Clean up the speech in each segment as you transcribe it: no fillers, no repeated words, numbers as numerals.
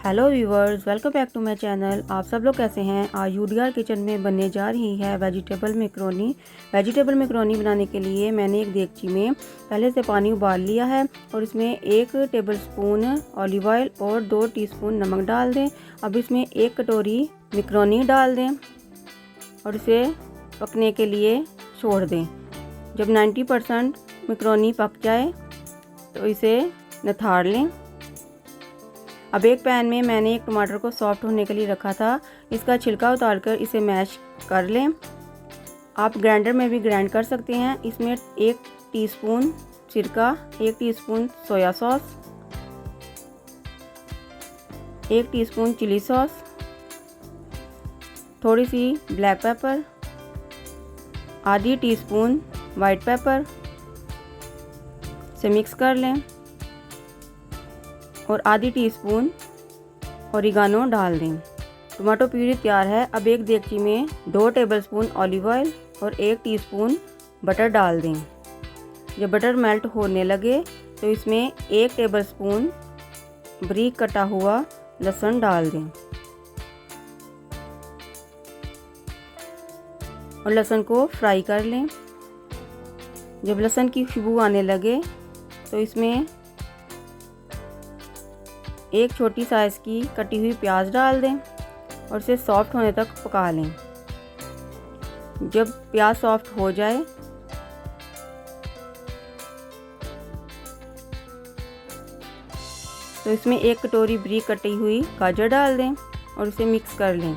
Hello viewers, welcome back to my channel. आप सब लोग कैसे हैं। आज यूडीआर किचन में बनने जा रही है वेजिटेबल मैक्रोनी। वेजिटेबल मैक्रोनी बनाने के लिए मैंने एक देगची में पहले से पानी उबाल लिया है और इसमें 1 टेबलस्पून ऑलिव ऑयल और 2 टीस्पून नमक डाल दें। अब इसमें 1 कटोरी मैक्रोनी डाल दें और इसे पकने के लिए छोड़ दें। जब 90% मैक्रोनी पक जाए तो इसे निथार लें। अब एक पैन में मैंने एक टमाटर को सॉफ्ट होने के लिए रखा था। इसका छिलका उतारकर इसे मैश कर लें। आप ग्राइंडर में भी ग्राइंड कर सकते हैं। इसमें 1 टीस्पून सिरका, 1 teaspoon soya sauce, 1 teaspoon chilli sauce, थोड़ी सी ब्लैक पेपर, आधी टीस्पून वाइट पेपर से मिक्स कर लें और आधी टीस्पून ओरिगानो डाल दें। टमाटो प्यूरी तैयार है। अब एक देगची में 2 टेबलस्पून ऑलिव ऑयल और 1 टीस्पून बटर डाल दें। जब बटर मेल्ट होने लगे तो इसमें 1 टेबलस्पून बारीक कटा हुआ लहसुन डाल दें और लहसुन को फ्राई कर लें। जब लहसुन की खुशबू आने लगे तो इसमें 1 छोटी साइज़ की कटी हुई प्याज डाल दें और इसे सॉफ्ट होने तक पका लें। जब प्याज सॉफ्ट हो जाए तो इसमें 1 कटोरी बारीक कटी हुई गाजर डाल दें और इसे मिक्स कर लें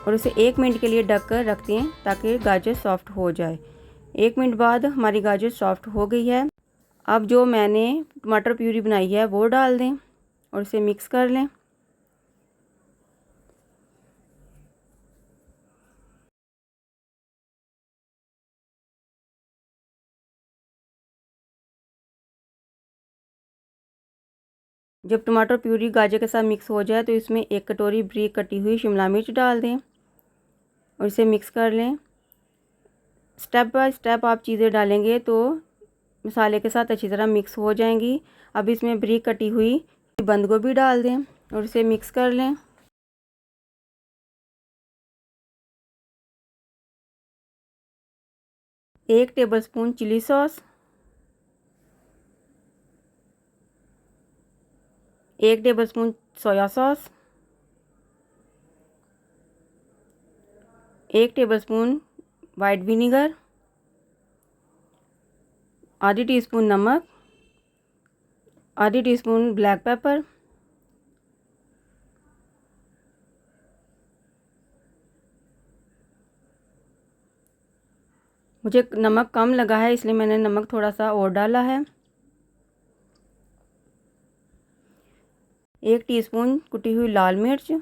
और इसे 1 मिनट के लिए ढक कर रख दें ताकि गाजर सॉफ्ट हो जाए। 1 मिनट बाद हमारी गाजर सॉफ्ट हो गई है। अब जो मैंने टमाटर प्यूरी बनाई है वो डाल दें और इसे मिक्स कर लें। जब टमाटर प्यूरी गाजर के साथ मिक्स हो जाए तो इसमें 1 कटोरी बारीक कटी हुई शिमला मिर्च डाल दें और इसे मिक्स कर लें। स्टेप बाय स्टेप आप चीज़ें डालेंगे तो मसाले के साथ अच्छी तरह मिक्स हो जाएंगी। अब इसमें बारीक कटी हुई बंद गोभी डाल दें और इसे मिक्स कर लें। एक tablespoon chilli sauce, 1 tablespoon soya sauce, 1 tablespoon white vinegar, आधी टीस्पून नमक, आधी टीस्पून ब्लैक पेपर, मुझे नमक कम लगा है इसलिए मैंने नमक थोड़ा सा और डाला है। 1 टीस्पून कुटी हुई लाल मिर्च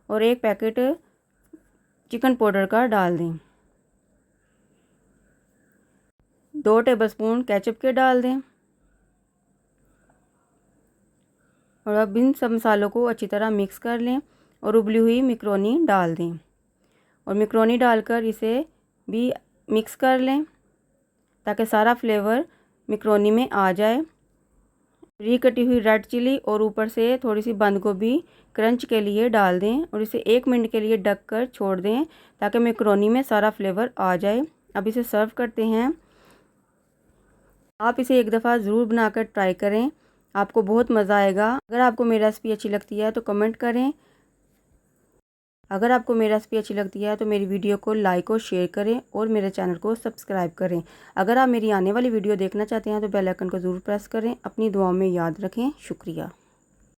और 1 पैकेट चिकन पाउडर का डाल दें। 2 टेबलस्पून केचप के डाल दें और अब इन सब मसालों को अच्छी तरह मिक्स कर लें और उबली हुई मैक्रोनी डाल दें और मैक्रोनी डालकर इसे भी मिक्स कर लें ताकि सारा फ्लेवर मैक्रोनी में आ जाए। बारीक कटी हुई रेड चिली और ऊपर से थोड़ी सी बंद गोभी क्रंच के लिए डाल दें और इसे 1 मिनट के लिए ढक कर छोड़ दें ताकि मैक्रोनी में सारा फ्लेवर आ जाए। अब इसे सर्व करते हैं। आप इसे एक दफ़ा ज़रूर बनाकर ट्राई करें, आपको बहुत मज़ा आएगा। अगर आपको मेरी रेसिपी अच्छी लगती है तो कमेंट करें। अगर आपको मेरी रेसिपी अच्छी लगती है तो मेरी वीडियो को लाइक और शेयर करें और मेरे चैनल को सब्सक्राइब करें। अगर आप मेरी आने वाली वीडियो देखना चाहते हैं तो बेल आइकन को ज़रूर प्रेस करें। अपनी दुआओं में याद रखें। शुक्रिया।